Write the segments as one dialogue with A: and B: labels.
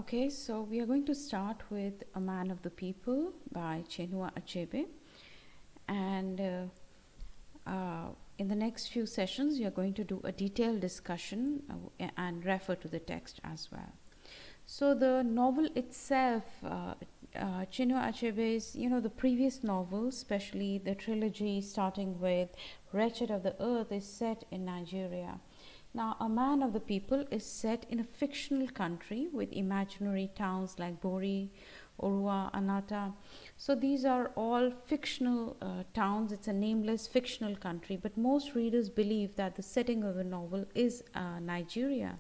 A: Okay, so we are going to start with A Man of the People by Chinua Achebe. And in the next few sessions, we are going to do a detailed discussion and refer to the text as well. So the novel itself, Chinua Achebe's, the previous novels, especially the trilogy starting with Wretched of the Earth, is set in Nigeria. Now, A Man of the People is set in a fictional country with imaginary towns like Bori, Orua, Anata. So these are all fictional towns. It's a nameless fictional country, but most readers believe that the setting of the novel is Nigeria.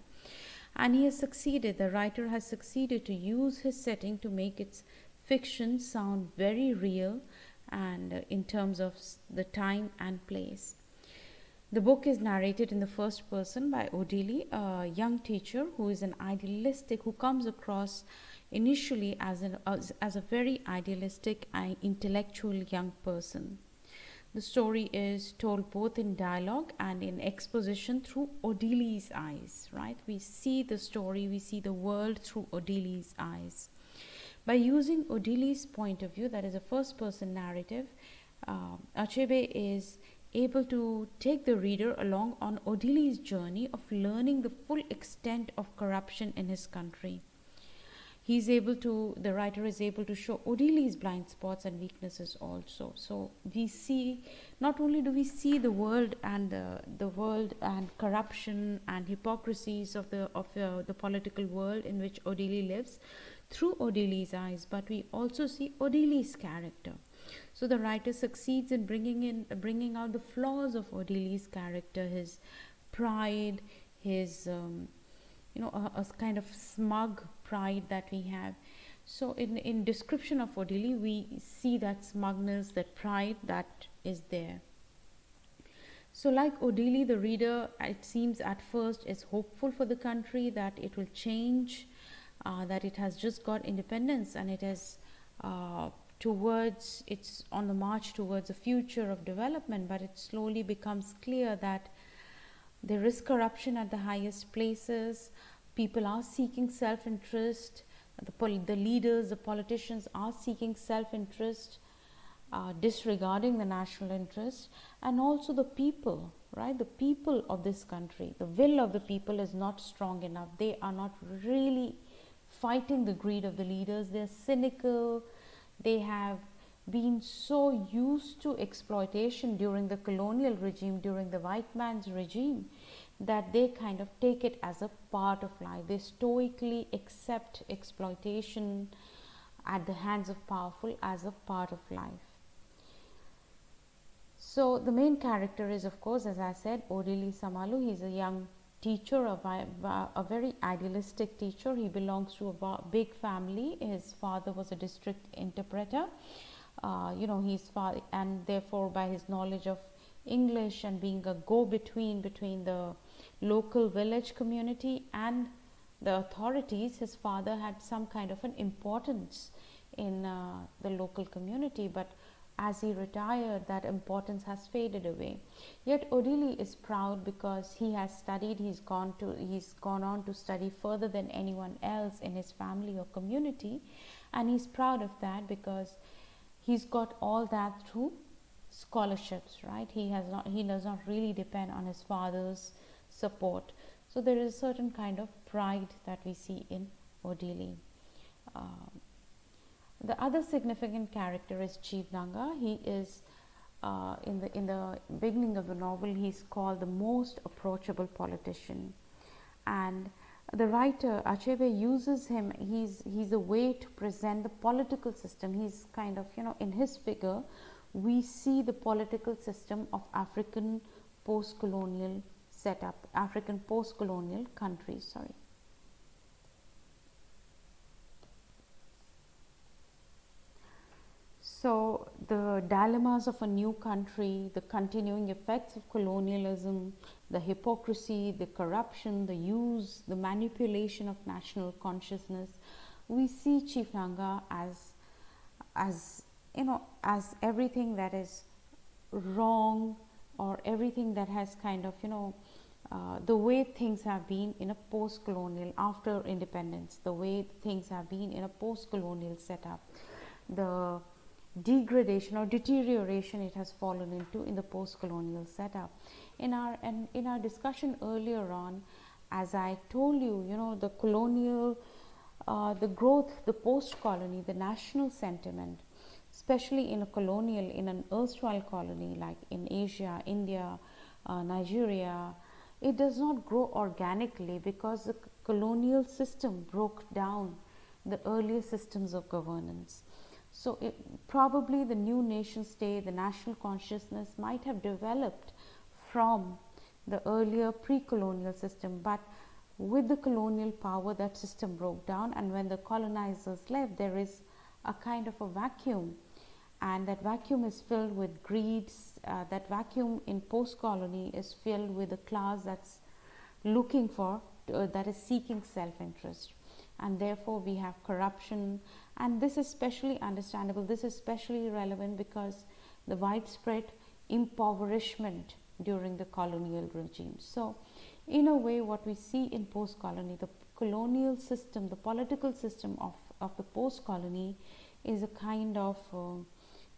A: And he has succeeded, the writer has succeeded to use his setting to make its fiction sound very real and in terms of the time and place. The book is narrated in the first person by Odily, a young teacher who is who comes across initially as a very idealistic and intellectual young person. The story is told both in dialogue and in exposition through Odyly's eyes, right? We see the story, we see the world through Odyly's eyes. By using Odyly's point of view, that is a first person narrative, Achebe is able to take the reader along on Odyly's journey of learning the full extent of corruption in his country. The writer is able to show Odyly's blind spots and weaknesses also. So we see, not only do we see the world and the world and corruption and hypocrisies of the political world in which Odily lives through Odyly's eyes, but we also see Odyly's character. So the writer succeeds in bringing out the flaws of Odyly's character, his pride, his a kind of smug pride that we have. So in description of Odily, we see that smugness, that pride that is there. So like Odily, the reader, it seems at first, is hopeful for the country that it will change, that it has just got independence and it is it's on the march towards a future of development, but it slowly becomes clear that there is corruption at the highest places. People are seeking self-interest. The leaders, the politicians are seeking self-interest, disregarding the national interest. And also the people, right? The people of this country, the will of the people is not strong enough. They are not really fighting the greed of the leaders. They're cynical. They have been so used to exploitation during the colonial regime, during the white man's regime, that they kind of take it as a part of life. They stoically accept exploitation at the hands of powerful as a part of life. So the main character is, of course, as I said, Odily Samalu. He's a young teacher, a very idealistic teacher. He belongs to a big family. His father was a district interpreter. And therefore by his knowledge of English and being a go-between between the local village community and the authorities, his father had some kind of an importance in the local community, but as he retired, that importance has faded away. Yet Odily is proud because he has studied, he's gone on to study further than anyone else in his family or community, and he's proud of that because he's got all that through scholarships, right? He does not really depend on his father's support. So there is a certain kind of pride that we see in Odily. The other significant character is Chief Nanga. He is in the beginning of the novel, he's called the most approachable politician, and the writer Achebe uses him. He's a way to present the political system. He's kind of, in his figure we see the political system of African post-colonial setup, African post-colonial countries. So the dilemmas of a new country, the continuing effects of colonialism, the hypocrisy, the corruption, the use, the manipulation of national consciousness, we see Chief Nanga as everything that is wrong, or everything that has kind of the way things have been in a post-colonial, after independence, the way things have been in a post-colonial setup, the degradation or deterioration it has fallen into in the post-colonial setup. In our discussion earlier on, as I told you, the colonial, the growth, the post-colony, the national sentiment, especially in a colonial, in an erstwhile colony like in Asia, India, Nigeria, it does not grow organically because the colonial system broke down the earlier systems of governance. So probably the new nation state, the national consciousness might have developed from the earlier pre-colonial system, but with the colonial power that system broke down, and when the colonizers left, there is a kind of a vacuum, and that vacuum is filled with greed. That vacuum in post-colony is filled with a class that's looking for, that is seeking self-interest, and therefore we have corruption. And this is especially understandable, this is especially relevant because the widespread impoverishment during the colonial regime. So in a way, what we see in post-colony, the colonial system, the political system of the post-colony is a kind of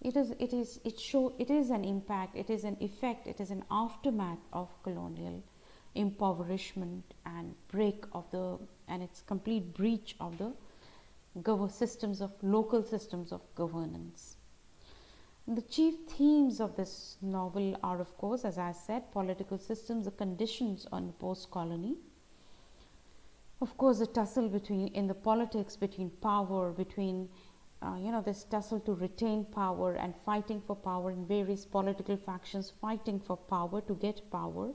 A: it is an impact, it is an effect, it is an aftermath of colonial impoverishment and its complete breach of the local systems of governance. The chief themes of this novel are, of course, as I said, political systems, the conditions on post-colony. Of course, the tussle in the politics between power, between this tussle to retain power and fighting for power in various political factions, fighting for power to get power.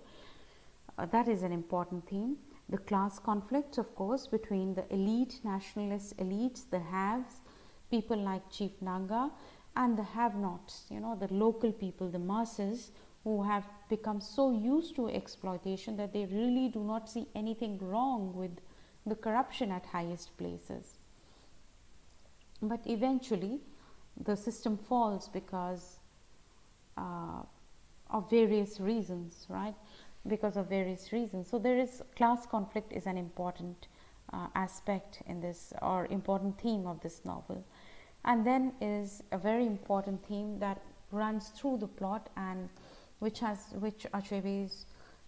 A: That is an important theme. The class conflicts, of course, between the elite, nationalist elites, the haves, people like Chief Nanga, and the have-nots, the local people, the masses, who have become so used to exploitation that they really do not see anything wrong with the corruption at highest places. But eventually, the system falls because of various reasons, right? Because of various reasons. So there is class conflict is an important aspect in this, or important theme of this novel. And then is a very important theme that runs through the plot, and which Achebe's,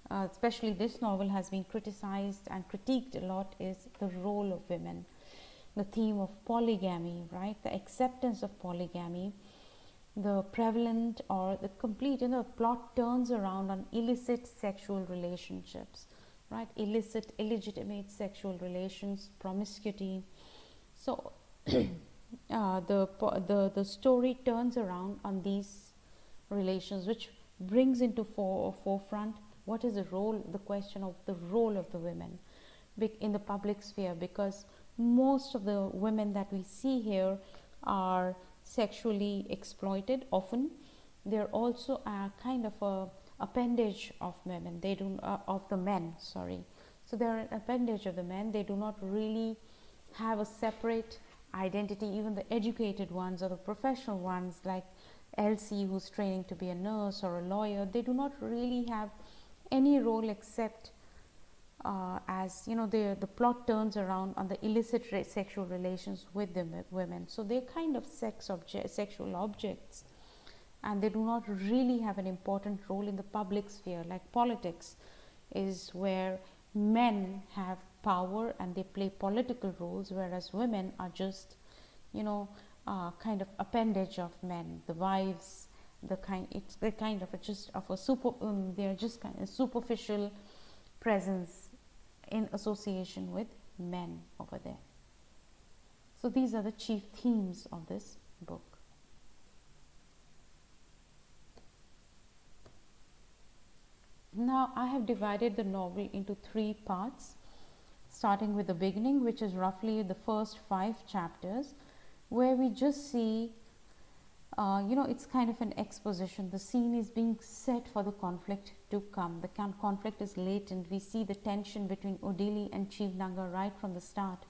A: especially this novel, has been criticized and critiqued a lot, is the role of women. The theme of polygamy, right? The acceptance of polygamy, the prevalent or the complete, plot turns around on illicit sexual relationships, right? Illicit, illegitimate sexual relations, promiscuity. So the story turns around on these relations, which brings into forefront what is the question of the role of the women in the public sphere, because most of the women that we see here are sexually exploited. Often they're also a kind of a appendage of women. They do of the men. Sorry. So they're an appendage of the men. They do not really have a separate identity. Even the educated ones or the professional ones, like Elsie, who's training to be a nurse or a lawyer, they do not really have any role except as the plot turns around on the illicit sexual relations with the women. So they're kind of sexual objects, and they do not really have an important role in the public sphere. Like politics is where men have power and they play political roles, whereas women are just kind of appendage of men, the wives, they're kind of superficial presence in association with men over there. So these are the chief themes of this book. Now I have divided the novel into 3 parts, starting with the beginning, which is roughly the first 5 chapters, where we just see it's kind of an exposition. The scene is being set for the conflict to come. The conflict is latent. We see the tension between Odily and Chief Nanga right from the start,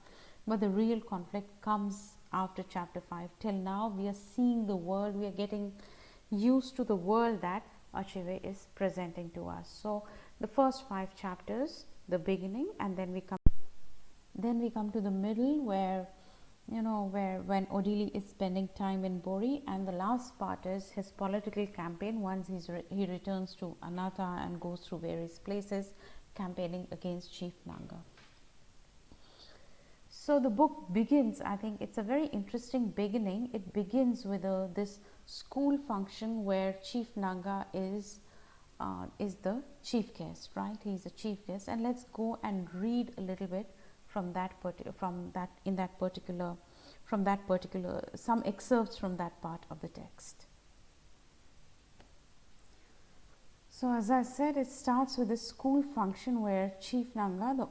A: but the real conflict comes after chapter 5. Till now we are seeing the world, we are getting used to the world that Achebe is presenting to us. So the first 5 chapters, the beginning, and then we come to the middle where when Odily is spending time in Bori, and the last part is his political campaign once he returns to Anata and goes through various places campaigning against Chief Nanga. So the book begins, I think it's a very interesting beginning. It begins with this school function where Chief Nanga is the chief guest, right? He's a chief guest, and let's go and read a little bit from that particular some excerpts from that part of the text. So as I said, it starts with a school function where Chief Nanga, the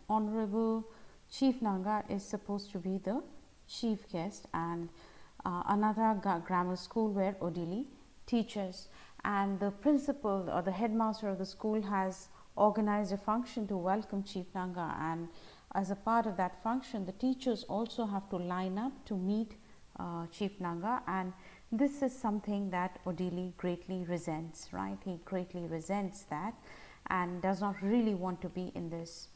A: Honorable Chief Nanga, is supposed to be the chief guest, and another grammar school where Odily teaches, and the principal or the headmaster of the school has organized a function to welcome Chief Nanga, and as a part of that function the teachers also have to line up to meet Chief Nanga, and this is something that Odily greatly resents, right? He greatly resents that and does not really want to be in this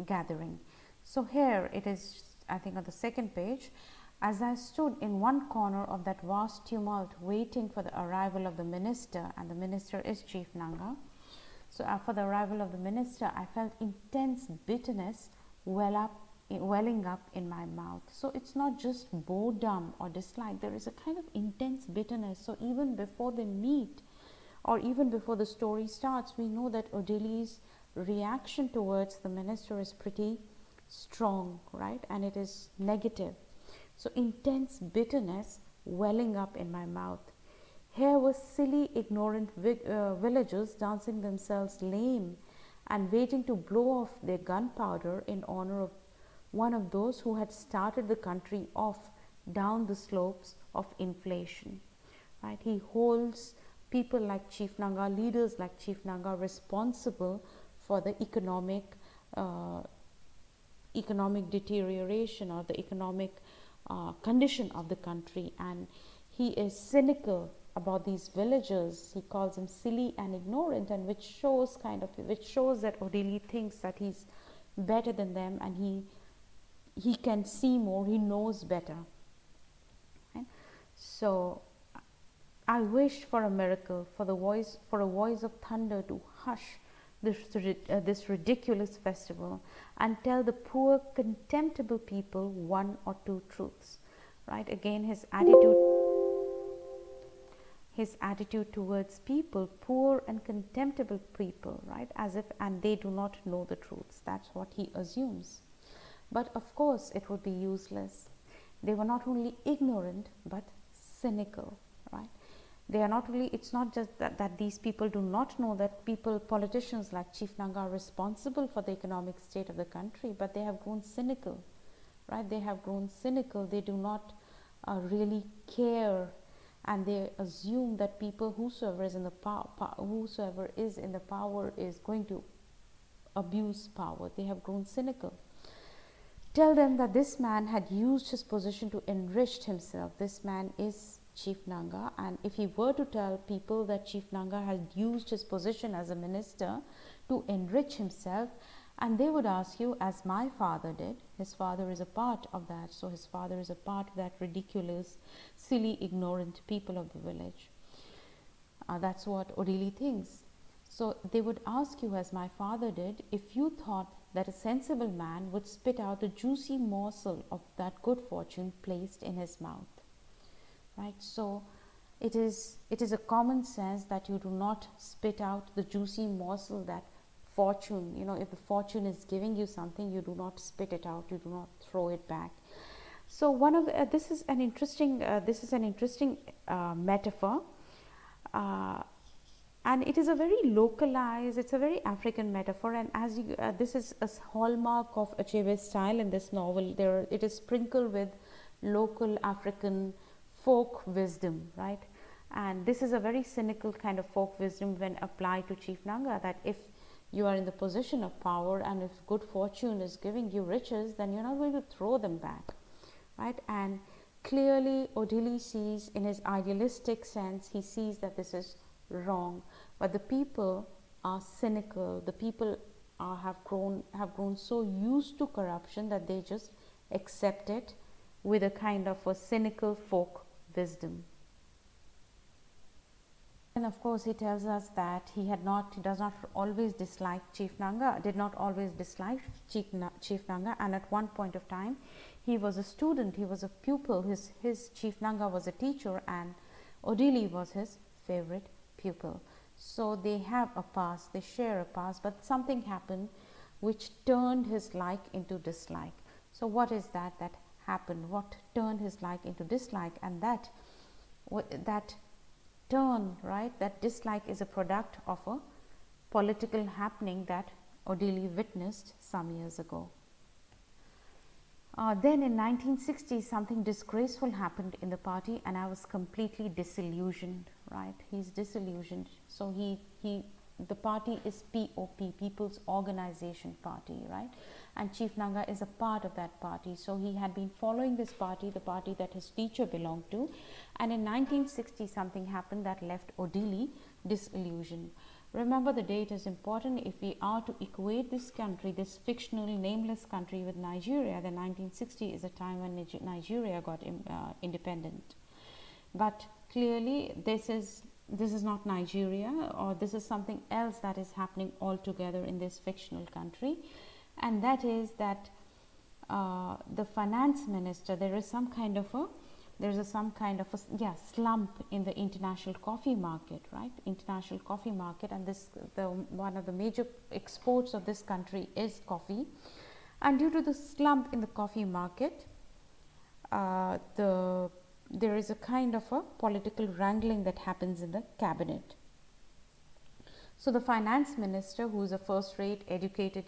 A: gathering. So here it is, I think on the second page, as I stood in one corner of that vast tumult waiting for the arrival of the minister, and the minister is Chief Nanga. So for the arrival of the minister, I felt intense bitterness welling up in my mouth. So it's not just boredom or dislike, there is a kind of intense bitterness. So even before they meet, or even before the story starts, we know that Odily's reaction towards the minister is pretty strong, right? And it is negative. So intense bitterness welling up in my mouth. Here were silly, ignorant villagers dancing themselves lame and waiting to blow off their gunpowder in honor of one of those who had started the country off down the slopes of inflation. Right? He holds people like Chief Nanga, leaders like Chief Nanga, responsible for the economic deterioration or the economic condition of the country, and he is cynical about these villagers. He calls them silly and ignorant, and which shows that Odily thinks that he's better than them, and he can see more, he knows better. Right? So I wished for a miracle, for a voice of thunder to hush this ridiculous festival and tell the poor contemptible people one or two truths. Right? Again, his attitude towards people, poor and contemptible people, right? As if, and they do not know the truths. That's what he assumes. But of course, it would be useless. They were not only ignorant, but cynical, right? They are not only, it's not just that these people do not know that politicians like Chief Nanga are responsible for the economic state of the country, but they have grown cynical, right? They have grown cynical. They do not really care, and they assume that people, whosoever is in the power is going to abuse power. They have grown cynical. Tell them that this man had used his position to enrich himself. This man is Chief Nanga, and if he were to tell people that Chief Nanga had used his position as a minister to enrich himself, and they would ask you, as my father did, his father is a part of that, so his father is a part of that ridiculous, silly, ignorant people of the village. That's what Odily thinks. So they would ask you, as my father did, if you thought that a sensible man would spit out the juicy morsel of that good fortune placed in his mouth. Right? So it is a common sense that you do not spit out the juicy morsel that fortune, if the fortune is giving you something, you do not spit it out, you do not throw it back. So this is an interesting metaphor, and it is a very localized, it's a very African metaphor, and as this is a hallmark of Achebe's style in this novel. It is sprinkled with local African folk wisdom, right? And this is a very cynical kind of folk wisdom when applied to Chief Nanga, that if you are in the position of power and if good fortune is giving you riches, then you're not going to throw them back, right? And clearly Odily sees, in his idealistic sense, he sees that this is wrong, but the people are cynical. The people have grown so used to corruption that they just accept it with a kind of a cynical folk wisdom. And of course, he tells us that he does not always dislike Chief Nanga, did not always dislike Chief Nanga, and at one point of time, he was a student, he was a pupil. His Chief Nanga was a teacher, and Odily was his favorite pupil. So they have a past, they share a past, but something happened which turned his like into dislike. So what is that happened? What turned his like into dislike? And that turn, right, that dislike is a product of a political happening that Odily witnessed some years ago. Then in 1960, something disgraceful happened in the party, and I was completely disillusioned, right? He's disillusioned. So the party is POP, People's Organization Party, right? And Chief Nanga is a part of that party. So he had been following this party, the party that his teacher belonged to. And in 1960, something happened that left Odily disillusioned. Remember, the date is important. If we are to equate this country, this fictional nameless country, with Nigeria, then 1960 is a time when Nigeria got independent. But clearly this is not Nigeria, or this is something else that is happening altogether in this fictional country, and that is that the finance minister, there is some kind of a slump in the international coffee market, right? International coffee market, and one of the major exports of this country is coffee, and due to the slump in the coffee market, there is a kind of a political wrangling that happens in the cabinet. So the finance minister, who is a first-rate educated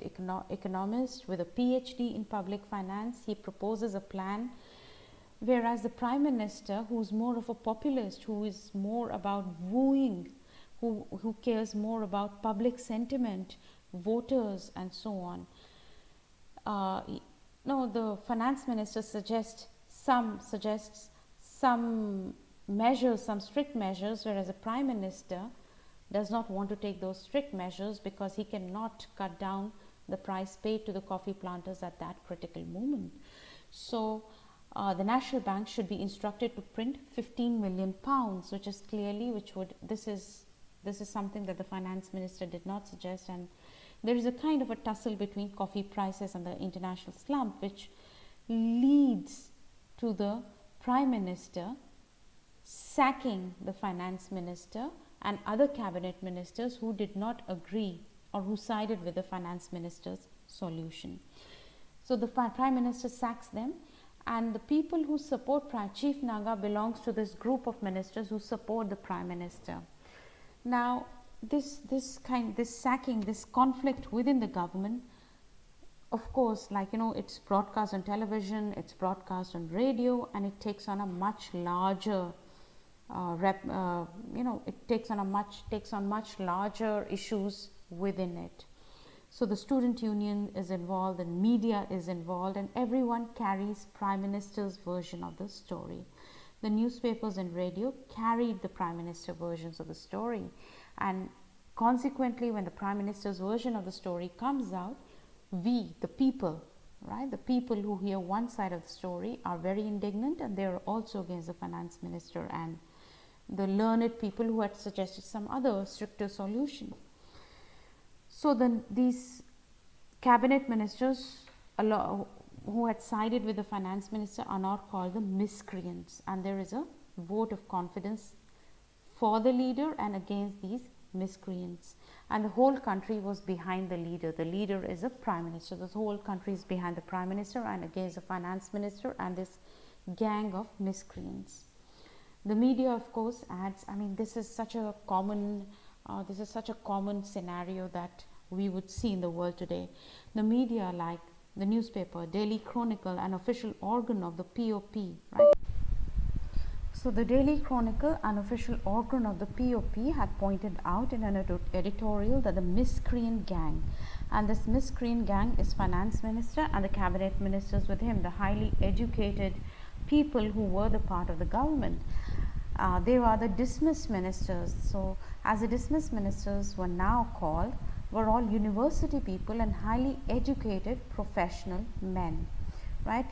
A: economist with a PhD in public finance, he proposes a plan, whereas the prime minister, who is more of a populist, who is more about wooing, who cares more about public sentiment, voters, and so on. The finance minister suggests some measures, some strict measures, whereas the prime minister does not want to take those strict measures because he cannot cut down the price paid to the coffee planters at that critical moment. So the National Bank should be instructed to print 15 million pounds, this is something that the finance minister did not suggest, and there is a kind of a tussle between coffee prices and the international slump, which leads to the prime minister sacking the finance minister and other cabinet ministers who did not agree or who sided with the finance minister's solution. So the prime minister sacks them, and the people who support Chief Nanga belongs to this group of ministers who support the prime minister. Now this sacking, this conflict within the government, of course, it's broadcast on television, it's broadcast on radio, and it takes on a much larger takes on much larger issues within it. So the student union is involved, and media is involved, and everyone carries prime minister's version of the story. The newspapers and radio carried the prime minister versions of the story, and consequently, when the prime minister's version of the story comes out, we, the people, right, the people who hear one side of the story are very indignant, and they are also against the finance minister and the learned people who had suggested some other stricter solution. So then these cabinet ministers who had sided with the finance minister are not called the miscreants, and there is a vote of confidence for the leader and against these miscreants, and the whole country was behind the leader. The leader is a prime minister. The whole country is behind the prime minister and against the finance minister and this gang of miscreants. The media, of course, adds, this is such a common scenario that we would see in the world today. The media, like the newspaper, Daily Chronicle, an official organ of the POP, right? So the Daily Chronicle, an official organ of the POP, had pointed out in an editorial that the miscreant gang, and this miscreant gang is finance minister and the cabinet ministers with him, the highly educated people who were the part of the government. They were the dismissed ministers. So, as the dismissed ministers were now called, were all university people and highly educated professional men, right?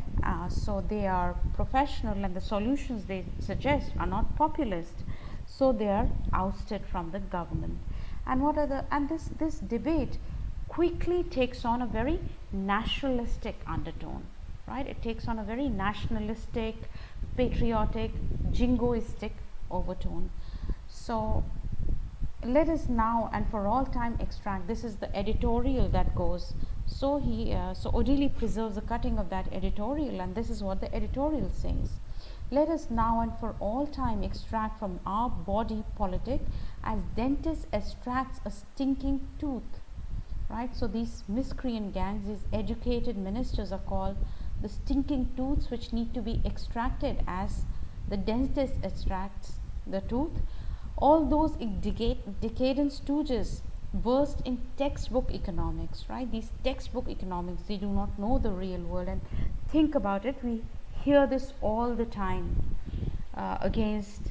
A: So they are professional, and the solutions they suggest are not populist. So they are ousted from the government. And what are the and this debate quickly takes on a very nationalistic undertone, right? It takes on a very nationalistic, patriotic, jingoistic overtone. So let us now and for all time extract. This is the editorial that goes. So Odily preserves the cutting of that editorial, and this is what the editorial says. Let us now and for all time extract from our body politic as dentist extracts a stinking tooth. Right? So these miscreant gangs, these educated ministers are called the stinking tooths, which need to be extracted as the dentist extracts the tooth. All those decadent stooges versed in textbook economics, right? These textbook economics, they do not know the real world. And think about it, we hear this all the time against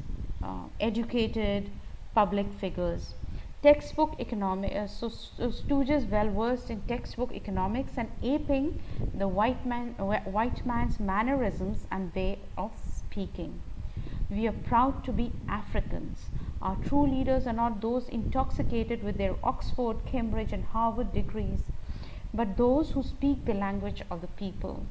A: educated public figures. Textbook economics, so stooges well versed in textbook economics and aping the white man's mannerisms and way of speaking. We are proud to be Africans. Our true leaders are not those intoxicated with their Oxford, Cambridge, and Harvard degrees, but those who speak the language of the people.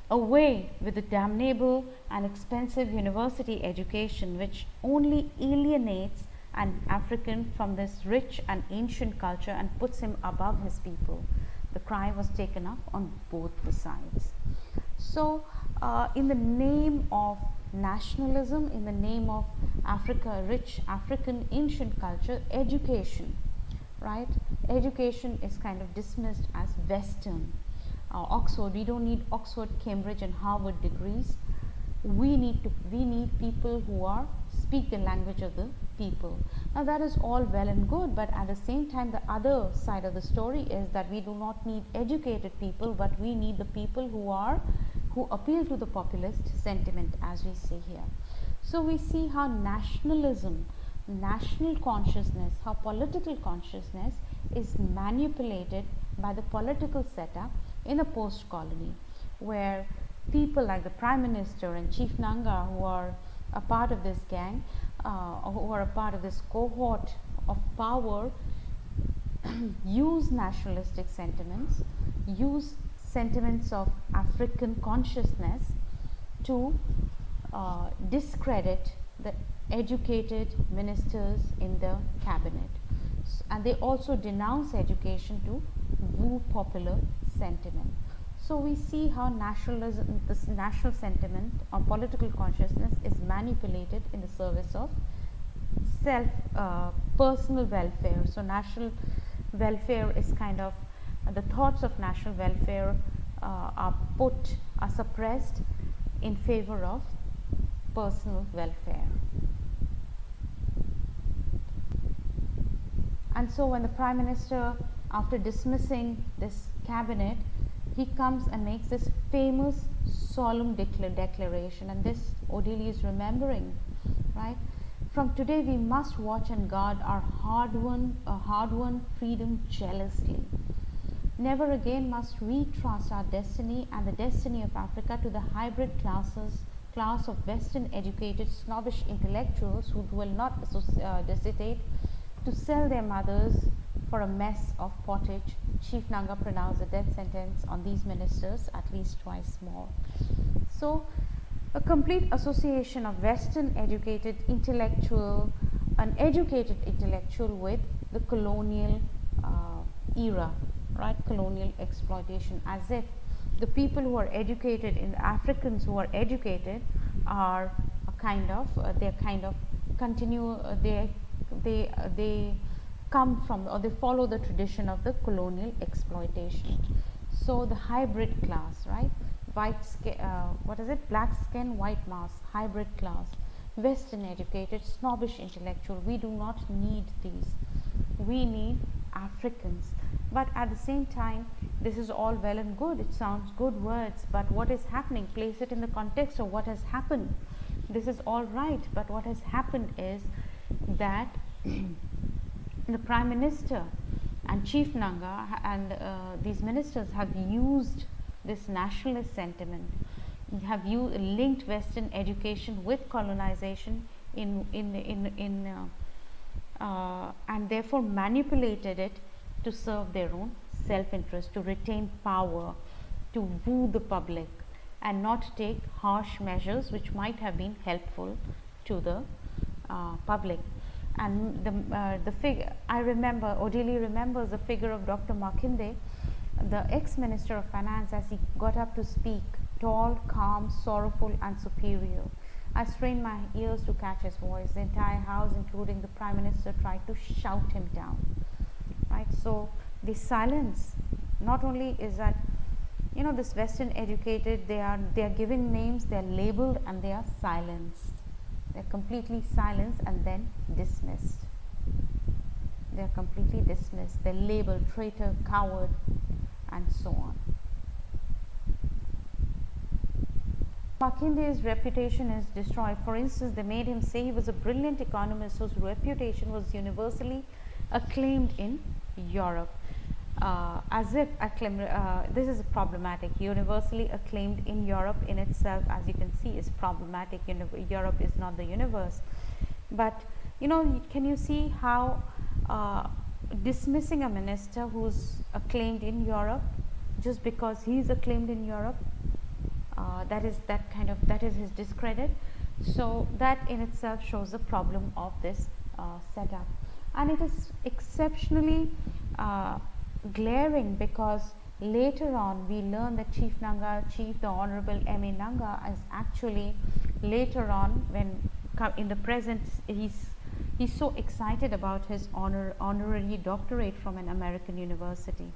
A: Away with the damnable and expensive university education, which only alienates an African from this rich and ancient culture and puts him above his people. The cry was taken up on both the sides. So, in the name of nationalism, in the name of Africa, rich African ancient culture, education, right? Education is kind of dismissed as Western. Oxford, we don't need Oxford, Cambridge, and Harvard degrees. We need people who speak the language of the people. Now that is all well and good, but at the same time, the other side of the story is that we do not need educated people, but we need the people who appeal to the populist sentiment, as we see here. So we see how nationalism, national consciousness, how political consciousness is manipulated by the political setup in a post-colony, where people like the Prime Minister and Chief Nanga, who are a part of this gang, who are a part of this cohort of power, use nationalistic sentiments, use sentiments of African consciousness to discredit the educated ministers in the cabinet. And they also denounce education to woo popular sentiment. So we see how nationalism, this national sentiment or political consciousness is manipulated in the service of personal welfare. So national welfare is kind of, the thoughts of national welfare are suppressed in favor of personal welfare. And so when the Prime Minister, after dismissing this cabinet, he comes and makes this famous solemn declaration, and this Odily is remembering, right? From today we must watch and guard our hard-won freedom jealously. Never again must we trust our destiny and the destiny of Africa to the hybrid class of Western educated snobbish intellectuals who will not hesitate to sell their mothers for a mess of pottage. Chief Nanga pronounced a death sentence on these ministers at least twice more. So, a complete association of Western educated intellectual, an educated intellectual with the colonial era, right? Colonial exploitation, as if the people who are educated, in the Africans who are educated, are a kind of they come from, or they follow the tradition of the colonial exploitation. So the hybrid class, right? Black skin, white mask, hybrid class, Western educated, snobbish intellectual. We do not need these. We need Africans. But at the same time, this is all well and good. It sounds good words, but what is happening? Place it in the context of what has happened. this is all right, but what has happened is that the Prime Minister and Chief Nanga and these ministers have used this nationalist sentiment, have linked Western education with colonization and therefore manipulated it to serve their own self-interest, to retain power, to woo the public, and not take harsh measures which might have been helpful to the public. And the figure, I remember, Odily remembers the figure of Dr. Makinde, the ex-Minister of Finance, as he got up to speak, tall, calm, sorrowful and superior. I strained my ears to catch his voice. The entire house, including the Prime Minister, tried to shout him down. Right? So the silence, not only is that, you know, this Western educated, they are giving names, they are labeled, and they are silenced. They are completely silenced and then dismissed. They are completely dismissed. They are labeled traitor, coward, and so on. Makinde's reputation is destroyed. For instance, they made him say he was a brilliant economist whose reputation was universally acclaimed in Europe. As if this is problematic. Universally acclaimed in Europe in itself, as you can see, is problematic. Europe is not the universe. But, you know, can you see how dismissing a minister who's acclaimed in Europe just because he's acclaimed in Europe, that is his discredit. So that in itself shows the problem of this setup, and it is exceptionally glaring because later on we learn that Chief the Honorable M.A. Nanga, is actually later on, when in the present, he's so excited about his honorary doctorate from an American university,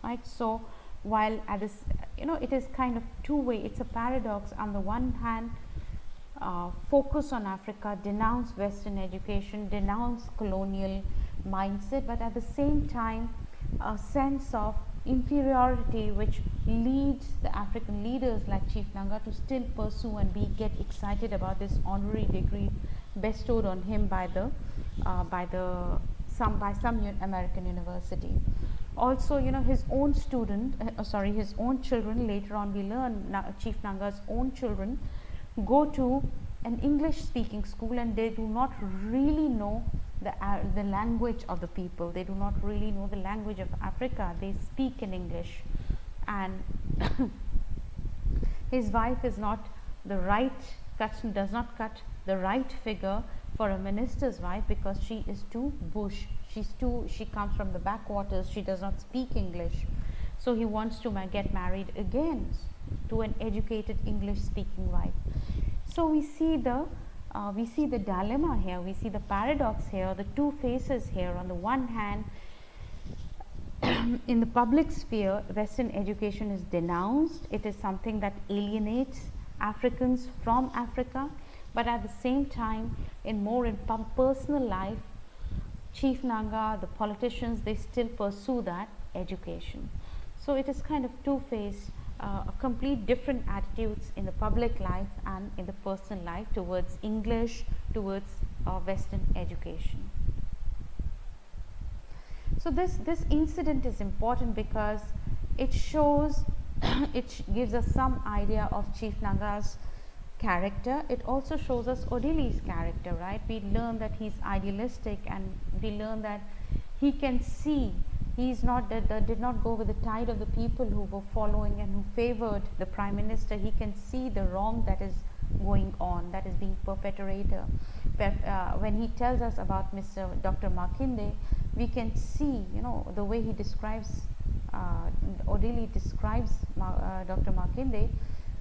A: right? So while at this, you know, it is kind of two-way, it's a paradox. On the one hand, focus on Africa, denounce Western education, denounce colonial mindset, but at the same time a sense of inferiority which leads the African leaders like Chief Nanga to still pursue and get excited about this honorary degree bestowed on him by some American university. Also, you know, his own his own children, later on we learn Chief Nanga's own children go to an English speaking school, and they do not really know the language of the people. They do not really know the language of Africa. They speak in English, and his wife is not the does not cut the right figure for a minister's wife, because she is too bush. She comes from the backwaters. She does not speak English. So he wants to get married again to an educated English speaking wife. So we see the dilemma here, we see the paradox here, the two faces here. On the one hand, in the public sphere, Western education is denounced. It is something that alienates Africans from Africa, but at the same time, in personal life, Chief Nanga, the politicians, they still pursue that education. So it is kind of two-faced, complete different attitudes in the public life and in the personal life towards English, towards Western education. So this incident is important because it shows, it gives us some idea of Chief Nanga's character. It also shows us Odily's character, right? We learn that he's idealistic, and we learn that he can see, he's not did not go with the tide of the people who were following and who favored the Prime Minister. He can see the wrong that is going on, that is being perpetrated. But when he tells us about Dr. Makinde, we can see, you know, the way he describes, Odily describes Dr. Makinde,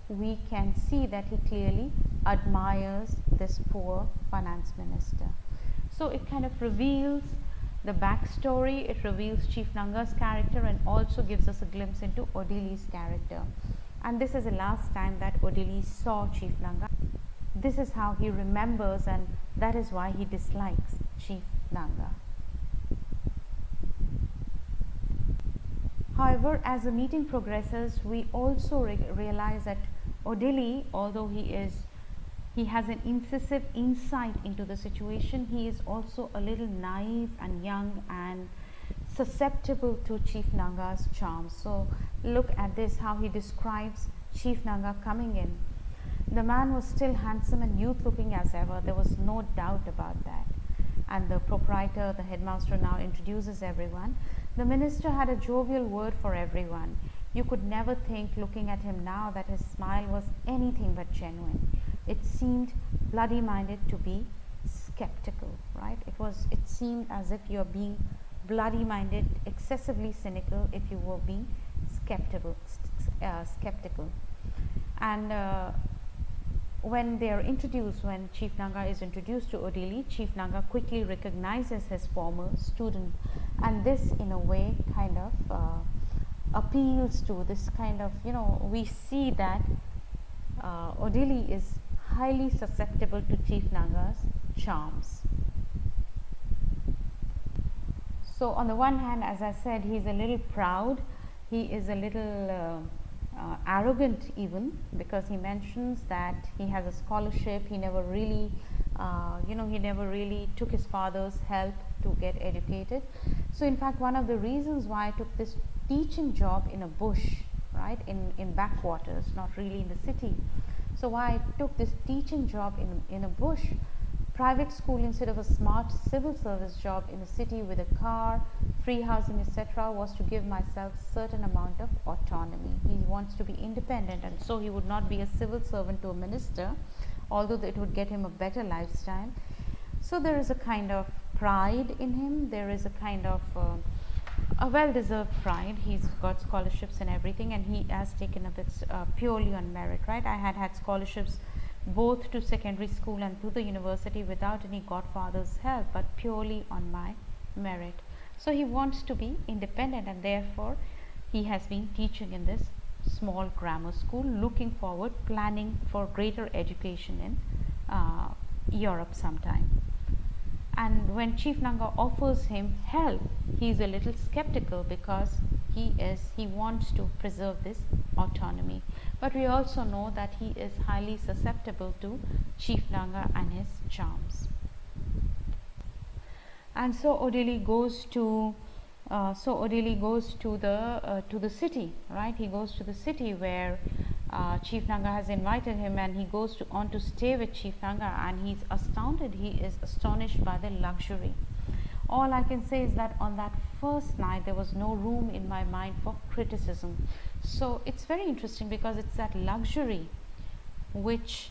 A: we can see that he clearly admires this poor finance minister. So it kind of reveals the backstory, it reveals Chief Nanga's character, and also gives us a glimpse into Odily's character. And this is the last time that Odily saw Chief Nanga. This is how he remembers, and that is why he dislikes Chief Nanga. However, as the meeting progresses, we also realize that Odily, although he is He has an incisive insight into the situation. He is also a little naive and young and susceptible to Chief Nanga's charms. So look at this, how he describes Chief Nanga coming in. The man was still handsome and youth looking as ever. There was no doubt about that. And the proprietor, the headmaster, now introduces everyone. The minister had a jovial word for everyone. You could never think, looking at him now, that his smile was anything but genuine. It seemed bloody-minded to be skeptical, right? It seemed as if you are being bloody-minded, excessively cynical if you were being skeptical. And when they are introduced, when Chief Nanga is introduced to Odily, Chief Nanga quickly recognizes his former student, and this in a way kind of appeals to this kind of, we see that Odily is highly susceptible to Chief Nanga's charms. So on the one hand, as I said, he is a little proud, he is a little arrogant even, because he mentions that he has a scholarship. He never really he never really took his father's help to get educated. So in fact, one of the reasons why I took this teaching job in a bush, right, in backwaters, not really in the city, so why I took this teaching job in a bush private school instead of a smart civil service job in a city with a car, free housing, etc., was to give myself certain amount of autonomy. He wants to be independent, and so he would not be a civil servant to a minister, although it would get him a better lifestyle. So there is a kind of pride in him. There is a kind of a well-deserved pride. He's got scholarships and everything, and he has taken up it purely on merit, right? I had scholarships both to secondary school and to the university without any godfather's help, but purely on my merit. So he wants to be independent, and therefore he has been teaching in this small grammar school, looking forward, planning for greater education in Europe sometime. And when Chief Nanga offers him help, he is a little skeptical because he wants to preserve this autonomy. But we also know that he is highly susceptible to Chief Nanga and his charms. And so Odily goes to the city, right? He goes to the city where Chief Nanga has invited him, and he goes on to stay with Chief Nanga, and he's astounded. He is astonished by the luxury. All I can say is that on that first night there was no room in my mind for criticism. So it's very interesting, because it's that luxury which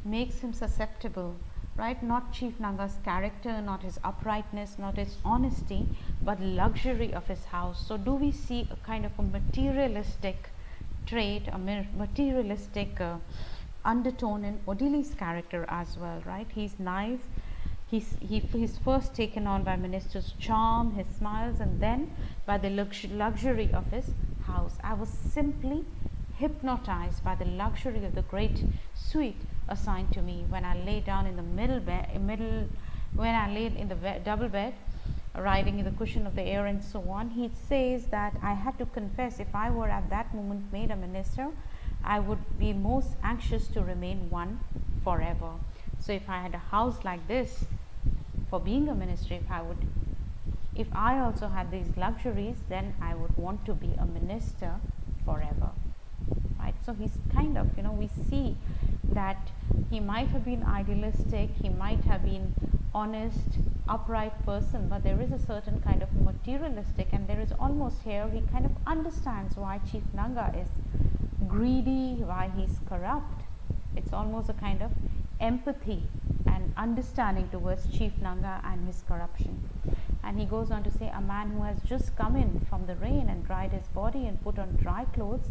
A: makes him susceptible, right? Not Chief Nanga's character, not his uprightness, not his honesty, but luxury of his house. So do we see a kind of a materialistic trait, a materialistic undertone in Odily's character as well, right? He's naive. He's first taken on by minister's charm, his smiles, and then by the luxury of his house. I was simply hypnotized by the luxury of the great suite assigned to me when I lay down in the when I laid in the double bed, riding in the cushion of the air and so on. He says that I had to confess, if I were at that moment made a minister, I would be most anxious to remain one forever. So if I had a house like this for being a minister, if I also had these luxuries, then I would want to be a minister forever, right? So he's kind of, we see that he might have been idealistic, he might have been honest, upright person, but there is a certain kind of materialistic, and there is almost here he kind of understands why Chief Nanga is greedy, why he's corrupt. It's almost a kind of empathy and understanding towards Chief Nanga and his corruption. And he goes on to say, a man who has just come in from the rain and dried his body and put on dry clothes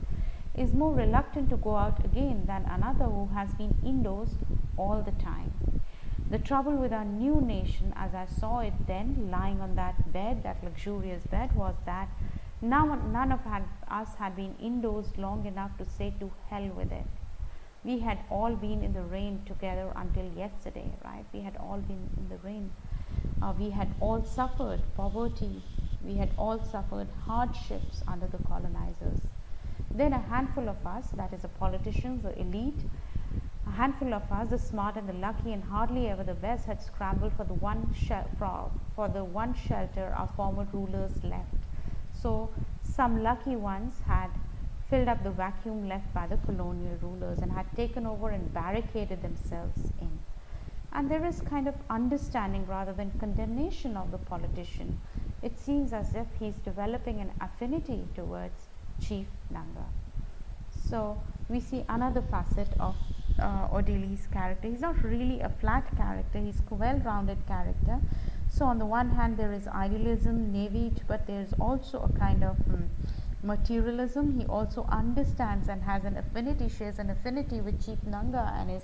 A: is more reluctant to go out again than another who has been indoors all the time. The trouble with our new nation, as I saw it then, lying on that bed, that luxurious bed, was that none of us had been indoors long enough to say to hell with it. We had all been in the rain together until yesterday, right? We had all been in the rain. We had all suffered poverty. We had all suffered hardships under the colonizers. Then a handful of us, that is the politicians, the elite, A handful of us, the smart and the lucky and hardly ever the best, had scrambled for the one shelter our former rulers left. So some lucky ones had filled up the vacuum left by the colonial rulers and had taken over and barricaded themselves in. And there is kind of understanding rather than condemnation of the politician. It seems as if he's developing an affinity towards Chief Nanga. So we see another facet of Odily's character. He's not really a flat character, he's a well-rounded character. So on the one hand there is idealism, navy, but there is also a kind of materialism. He also understands and has an affinity, shares an affinity with Chief Nanga and his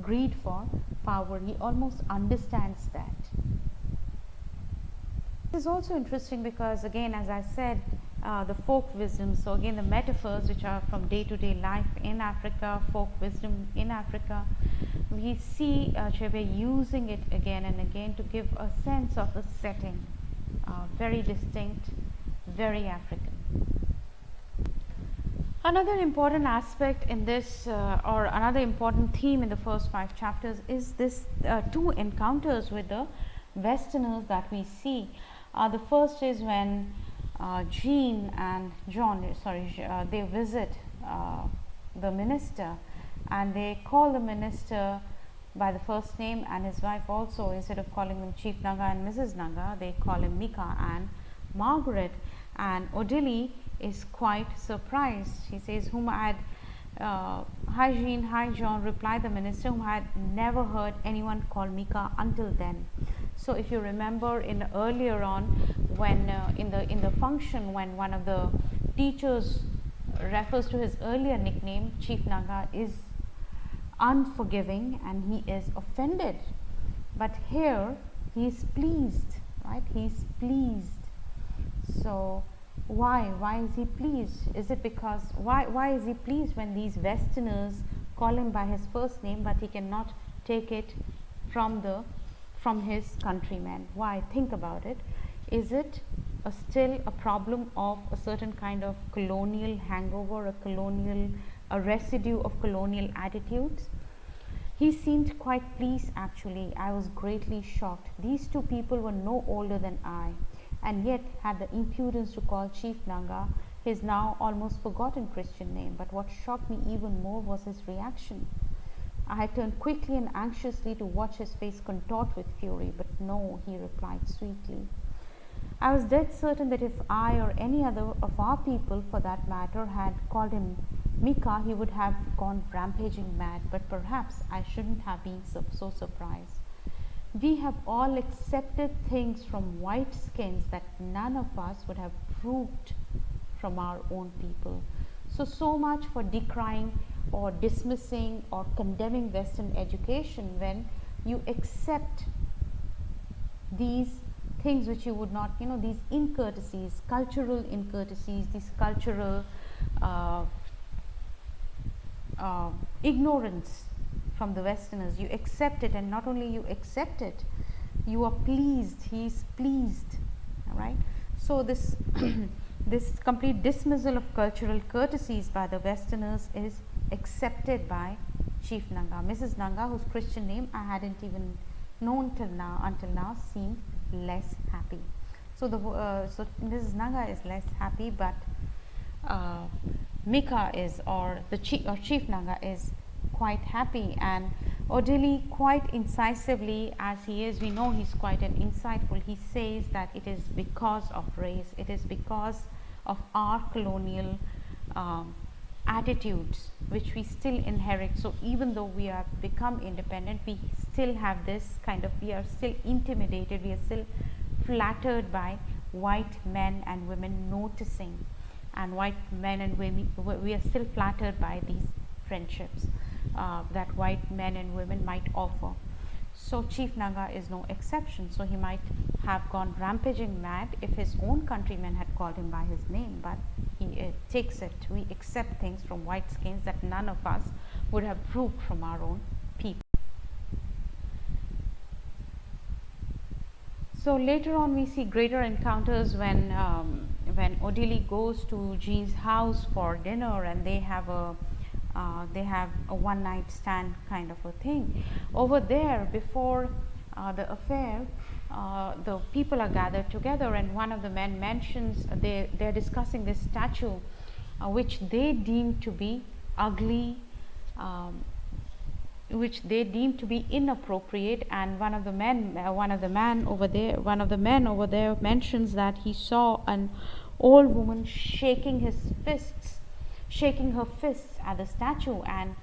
A: greed for power. He almost understands that. This is also interesting because, again, as I said, the folk wisdom, so again the metaphors which are from day-to-day life in Africa, folk wisdom in Africa, we see Achebe using it again and again to give a sense of a setting, very distinct, very African. Another important aspect in this, or another important theme in the first 5 chapters is this 2 encounters with the Westerners that we see. The first is when Jean and John, they visit the minister, and they call the minister by the first name, and his wife also, instead of calling them Chief Nanga and Mrs. Nanga, they call him Mika and Margaret. And Odily is quite surprised. He says, whom I had, hi Jean, hi John, replied the minister, whom I had never heard anyone call Mika until then. So if you remember in earlier on, when in the function, when one of the teachers refers to his earlier nickname, Chief Nanga is unforgiving and he is offended. But here he is pleased, right? He is pleased. So why is he pleased? Is it because why is he pleased when these Westerners call him by his first name, but he cannot take it from his countrymen? Why? Think about it. Is it still a problem of a certain kind of colonial hangover, a residue of colonial attitudes? He seemed quite pleased actually. I was greatly shocked. These 2 people were no older than I, and yet had the impudence to call Chief Nanga his now almost forgotten Christian name. But what shocked me even more was his reaction. I had turned quickly and anxiously to watch his face contort with fury, but no, he replied sweetly. I was dead certain that if I or any other of our people, for that matter, had called him Mika, he would have gone rampaging mad, but perhaps I shouldn't have been so surprised. We have all accepted things from white skins that none of us would have proved from our own people. So much for decrying or dismissing or condemning Western education, when you accept these things which you would not, these incourtesies, cultural incourtesies, these cultural ignorance from the Westerners. You accept it, and not only you accept it, you are pleased. He is pleased. All right. So this this complete dismissal of cultural courtesies by the Westerners is accepted by Chief Nanga. Mrs. Nanga, whose Christian name I hadn't even known until now, seemed less happy. So so Mrs. Nanga is less happy, but Mika is, or Chief Nanga is quite happy. And Odily, quite incisively as he is, we know he's quite an insightful, he says that it is because of race, it is because of our colonial attitudes which we still inherit. So even though we have become independent, we still have this kind of, we are still intimidated, we are still flattered by white men and women noticing, and white men and women, we are still flattered by these friendships that white men and women might offer. So Chief Nanga is no exception. So he might have gone rampaging mad if his own countrymen had called him by his name, but he takes it. We accept things from white skins that none of us would have proved from our own people. So later on we see greater encounters when Odily goes to Jean's house for dinner, and they have they have a one night stand kind of a thing. Over there, before the affair, the people are gathered together, and one of the men mentions they're discussing this statue, which they deem to be ugly, which they deem to be inappropriate. And one of the men over there mentions that he saw an old woman shaking her fists at the statue, and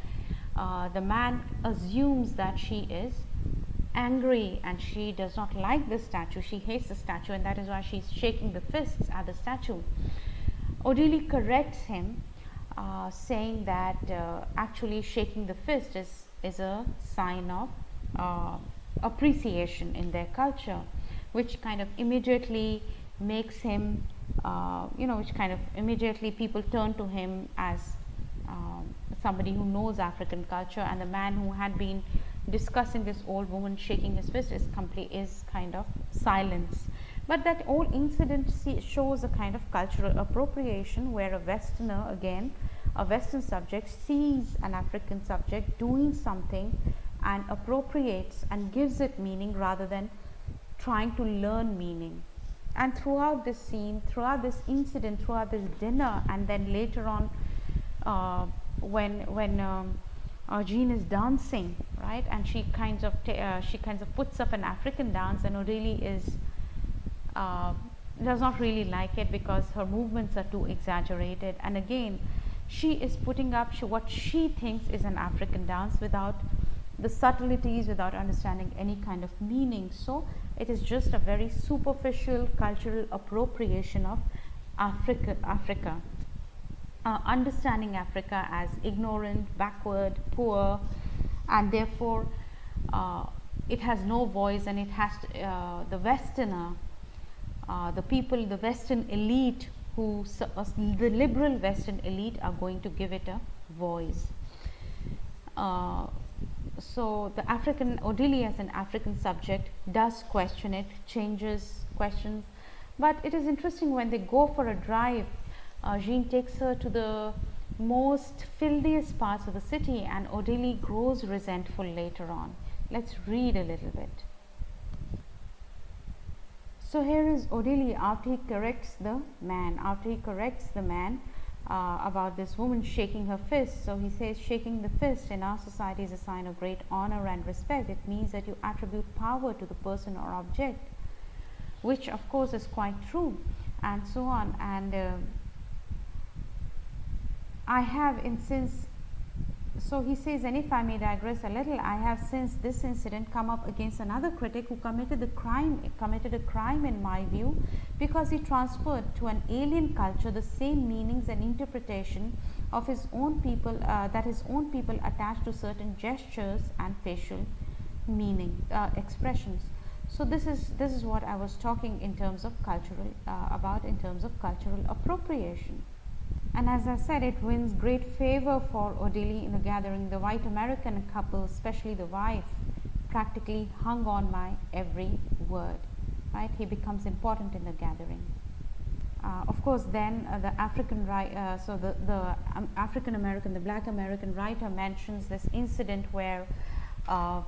A: the man assumes that she is angry and she does not like the statue, she hates the statue, and that is why she's shaking the fists at the statue. Odily corrects him, saying that actually shaking the fist is a sign of appreciation in their culture, which kind of immediately makes him, which kind of immediately people turn to him as somebody who knows African culture. And the man who had been discussing this old woman shaking his fist is kind of silenced. But that whole incident shows a kind of cultural appropriation, where a Westerner, again a Western subject, sees an African subject doing something and appropriates and gives it meaning rather than trying to learn meaning. And throughout this scene, throughout this incident, throughout this dinner, and then later on when Jean is dancing, right, and she kinds of puts up an African dance, and Odily does not really like it because her movements are too exaggerated. And again, she is putting up what she thinks is an African dance without the subtleties, without understanding any kind of meaning. So it is just a very superficial cultural appropriation of Africa. Understanding Africa as ignorant, backward, poor, and therefore it has no voice, and it has to, the Westerner, the Western elite, the liberal Western elite, are going to give it a voice. So the Odily as an African subject does question it, questions. But it is interesting, when they go for a drive, Jean takes her to the most filthiest parts of the city, and Odily grows resentful later on. Let's read a little bit. So here is Odily after he corrects the man, about this woman shaking her fist. So he says, shaking the fist in our society is a sign of great honor and respect. It means that you attribute power to the person or object, which of course is quite true, and so on. And so he says, and if I may digress a little, I have since this incident come up against another critic who committed a crime in my view, because he transferred to an alien culture the same meanings and interpretation of his own people, that his own people attached to certain gestures and facial meaning expressions. So this is what I was talking in terms of cultural appropriation. And as I said, it wins great favor for Odily in the gathering. The white American couple, especially the wife, practically hung on my every word. Right? He becomes important in the gathering. Of course, then the African African American, the black American writer mentions this incident where a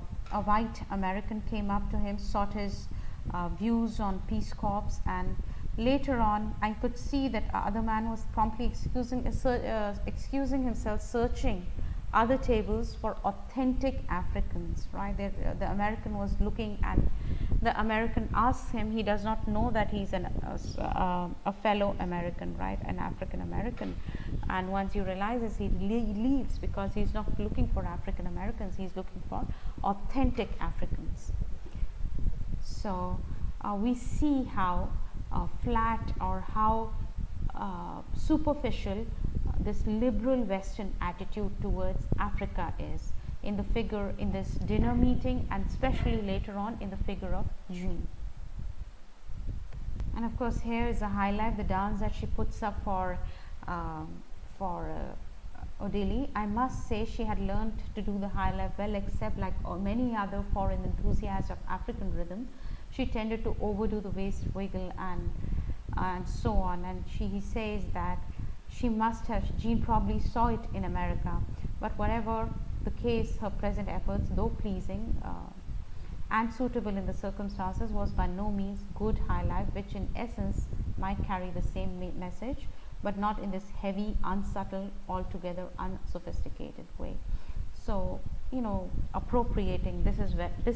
A: white American came up to him, sought his views on Peace Corps, and later on, I could see that other man was promptly excusing himself, searching other tables for authentic Africans. Right? The American was looking, and the American asks him. He does not know that he's a fellow American, right? An African American. And once he realizes, he leaves, because he's not looking for African Americans. He's looking for authentic Africans. So we see how flat or how superficial this liberal Western attitude towards Africa is in this dinner meeting, and especially later on in the figure of Jean. And of course, here is a highlight, the dance that she puts up for Odily. I must say she had learned to do the high life well, except like many other foreign enthusiasts of African rhythm, she tended to overdo the waist wiggle and so on. And he says that Jean probably saw it in America, But whatever the case, her present efforts, though pleasing and suitable in the circumstances, was by no means good high life, which in essence might carry the same message, but not in this heavy, unsubtle, altogether unsophisticated way. So, appropriating, this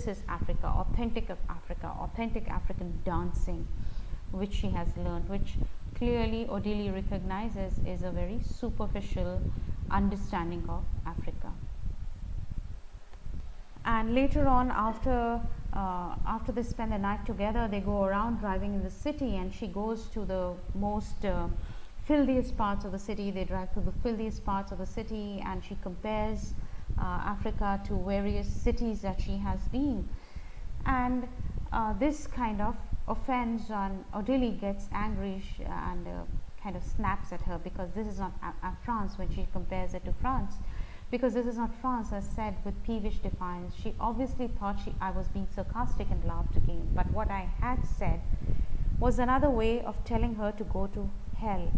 A: is Africa, authentic African dancing, which she has learned, which clearly Odily recognizes is a very superficial understanding of Africa. And later on, after they spend the night together, they go around driving in the city, and she goes to the most filthiest parts of the city. They drive through the filthiest parts of the city, and she compares Africa to various cities that she has been. And this kind of offends, and Odily gets angry and kind of snaps at her, because this is not France, when she compares it to France. Because this is not France, as said with peevish defiance. She obviously thought I was being sarcastic and laughed again. But what I had said was another way of telling her to go to hell.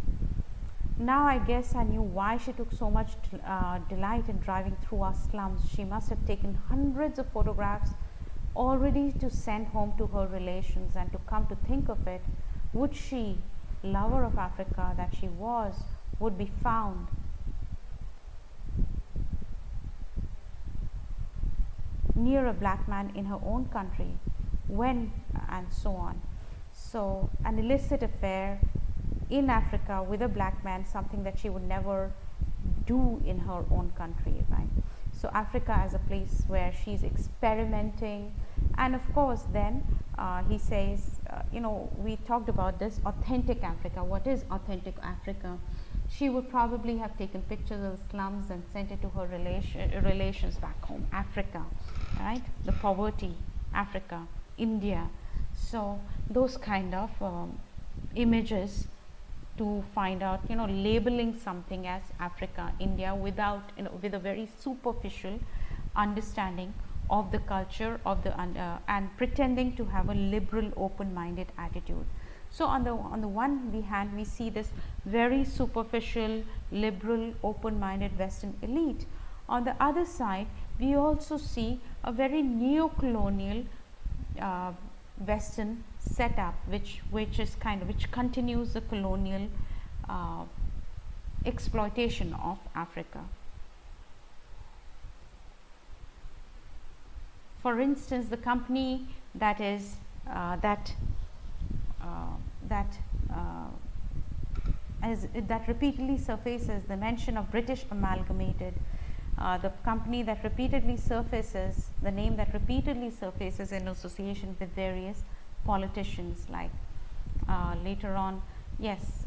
A: Now I guess I knew why she took so much delight in driving through our slums. She must have taken hundreds of photographs already to send home to her relations, and to come to think of it, would she, lover of Africa that she was, would be found near a black man in her own country, when, and so on. So an illicit affair in Africa with a black man, something that she would never do in her own country, right? So Africa as a place where she's experimenting. And of course then he says, we talked about this authentic Africa. What is authentic Africa? She would probably have taken pictures of the slums and sent it to her relations back home. Africa, right? The poverty, Africa, India. So those kind of images to find out, labeling something as Africa, India, without, with a very superficial understanding of the culture of the and pretending to have a liberal, open-minded attitude. So on the one hand, we see this very superficial, liberal, open-minded Western elite. On the other side, we also see a very neo-colonial Western setup, which continues the colonial exploitation of Africa. For instance, the company that repeatedly surfaces the mention of British Amalgamated, the company that repeatedly surfaces, the name that repeatedly surfaces in association with various politicians, like later on, yes,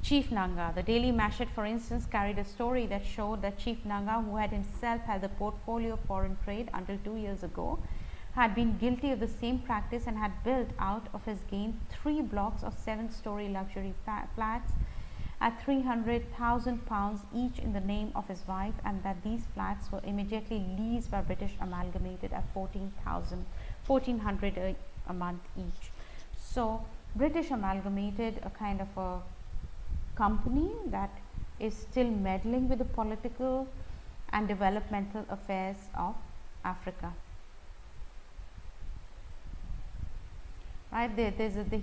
A: Chief Nanga. The Daily Mashit, for instance, carried a story that showed that Chief Nanga, who had himself had the portfolio of foreign trade until 2 years ago, had been guilty of the same practice and had built out of his gain 3 blocks of 7-story luxury flats at £300,000 each in the name of his wife, and that these flats were immediately leased by British Amalgamated at £1,400 a month each. So British Amalgamated, a kind of a company that is still meddling with the political and developmental affairs of Africa. Right,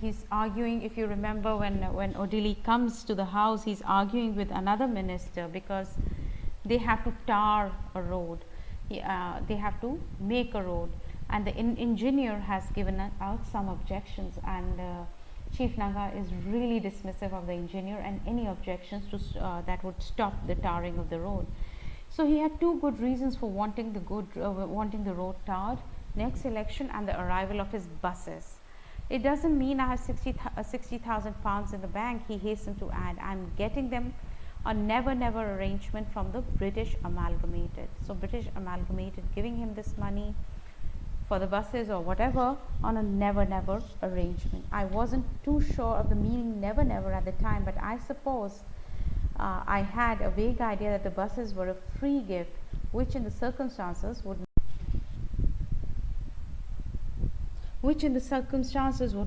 A: he's arguing, if you remember, when Odily comes to the house, he's arguing with another minister because they have to tar a road, they have to make a road, and the engineer has given out some objections, and Chief Nanga is really dismissive of the engineer and any objections to that would stop the tarring of the road. So he had 2 good reasons for wanting the road tarred: next election and the arrival of his buses. It doesn't mean I have 60,000 pounds in the bank, he hastened to add. I'm getting them a never arrangement from the British Amalgamated. So British Amalgamated giving him this money for the buses or whatever on a never arrangement. I wasn't too sure of the meaning never at the time, but I suppose I had a vague idea that the buses were a free gift, which in the circumstances would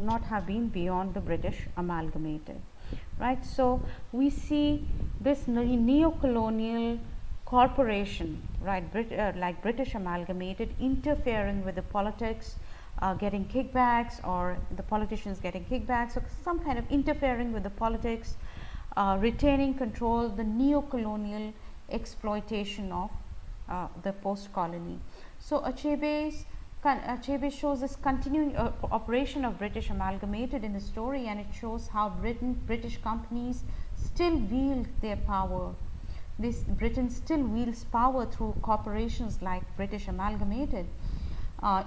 A: not have been beyond the British Amalgamated, right? So we see this neo-colonial corporation, right, like British Amalgamated, interfering with the politics, getting kickbacks, or the politicians getting kickbacks, or some kind of interfering with the politics, retaining control, the neo-colonial exploitation of the post-colony. So Achebe shows this continuing operation of British Amalgamated in the story, and it shows how British companies still wield their power. Britain still wields power through corporations like British Amalgamated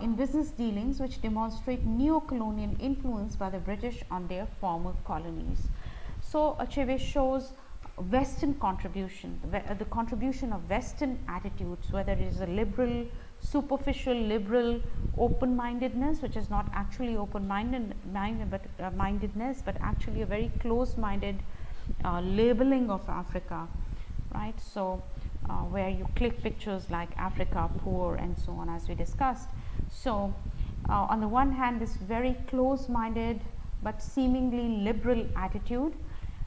A: in business dealings, which demonstrate neo-colonial influence by the British on their former colonies. So Achebe shows Western contribution, the contribution of Western attitudes, whether it is a liberal, superficial liberal open-mindedness, which is not actually mindedness, but actually a very close-minded labeling of Africa, right? So where you click pictures like Africa poor and so on, as we discussed. So on the one hand, this very close-minded but seemingly liberal attitude.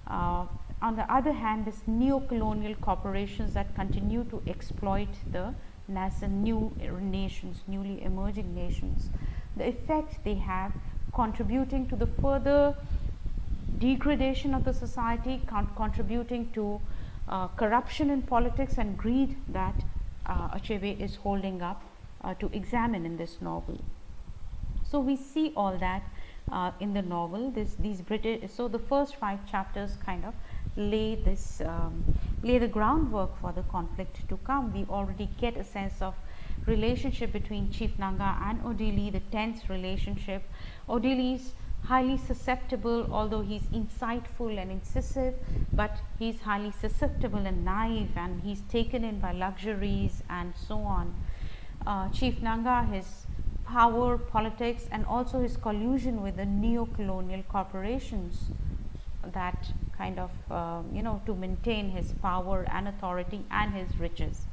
A: On the other hand, this neo-colonial corporations that continue to exploit the nascent new nations, newly emerging nations, the effect they have contributing to the further degradation of the society, contributing to corruption in politics and greed that Achebe is holding up to examine in this novel. So we see all that in the novel. These British. So the first 5 chapters kind of lay the groundwork for the conflict to come. We already get a sense of relationship between Chief Nanga and Odily, the tense relationship. Odily is highly susceptible, although he's insightful and incisive, but he's highly susceptible and naive, and he's taken in by luxuries and so on. Chief Nanga, his power, politics, and also his collusion with the neo-colonial corporations that kind of to maintain his power and authority and his riches.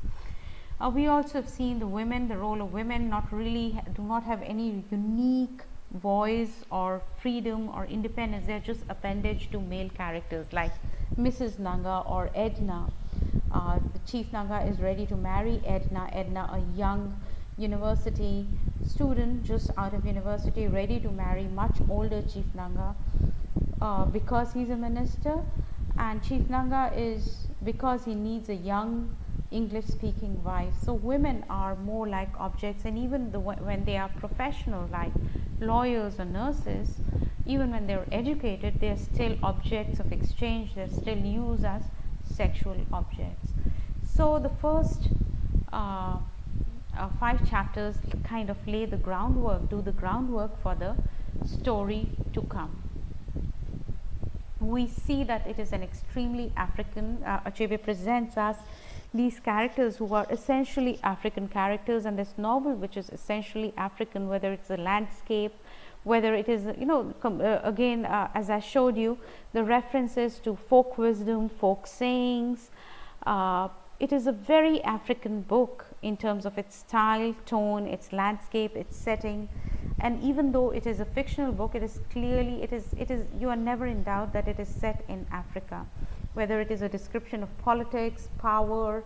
A: We also have seen the role of women do not have any unique voice or freedom or independence. They are just appendage to male characters like Mrs. Nanga or Edna. The Chief Nanga is ready to marry Edna, a young university student just out of university, ready to marry much older Chief Nanga because he's a minister, and Chief Nanga is because he needs a young English speaking wife. So women are more like objects, and even when they are professional like lawyers or nurses, even when they're educated, they're still objects of exchange. They're still used as sexual objects. So the first 5 chapters kind of lay the groundwork, do the groundwork for the story to come. We see that it is an extremely African. Achebe presents us these characters who are essentially African characters, and this novel, which is essentially African, whether it's a landscape, whether it is, again, as I showed you, the references to folk wisdom, folk sayings. It is a very African book in terms of its style, tone, its landscape, its setting. And even though it is a fictional book, it is clearly, you are never in doubt that it is set in Africa. Whether it is a description of politics, power,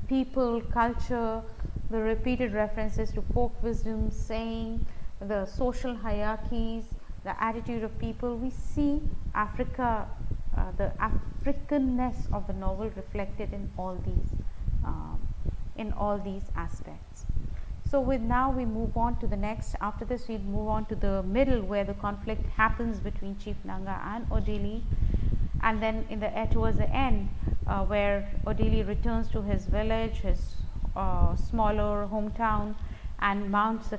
A: people, culture, the repeated references to folk wisdom, saying, the social hierarchies, the attitude of people, we see Africa, the Africanness of the novel reflected in all these aspects. So now we move on to the next. After this, we move on to the middle, where the conflict happens between Chief Nanga and Odily, and then towards the end, where Odily returns to his village, his smaller hometown, and mounts a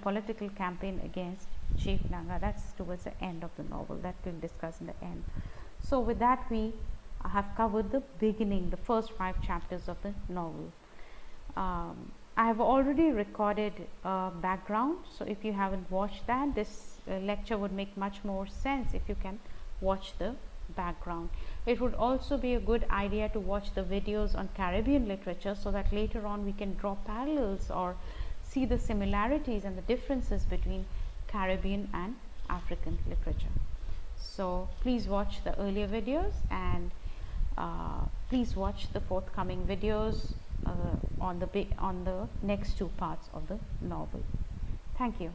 A: political campaign against Chief Nanga. That's towards the end of the novel. That we'll discuss in the end. So with that, we have covered the beginning, the first 5 chapters of the novel. I have already recorded background, so if you haven't watched that, this lecture would make much more sense if you can watch the background. It would also be a good idea to watch the videos on Caribbean literature, so that later on we can draw parallels or see the similarities and the differences between Caribbean and African literature. So please watch the earlier videos, and Please watch the forthcoming videos on the next two parts of the novel. Thank you.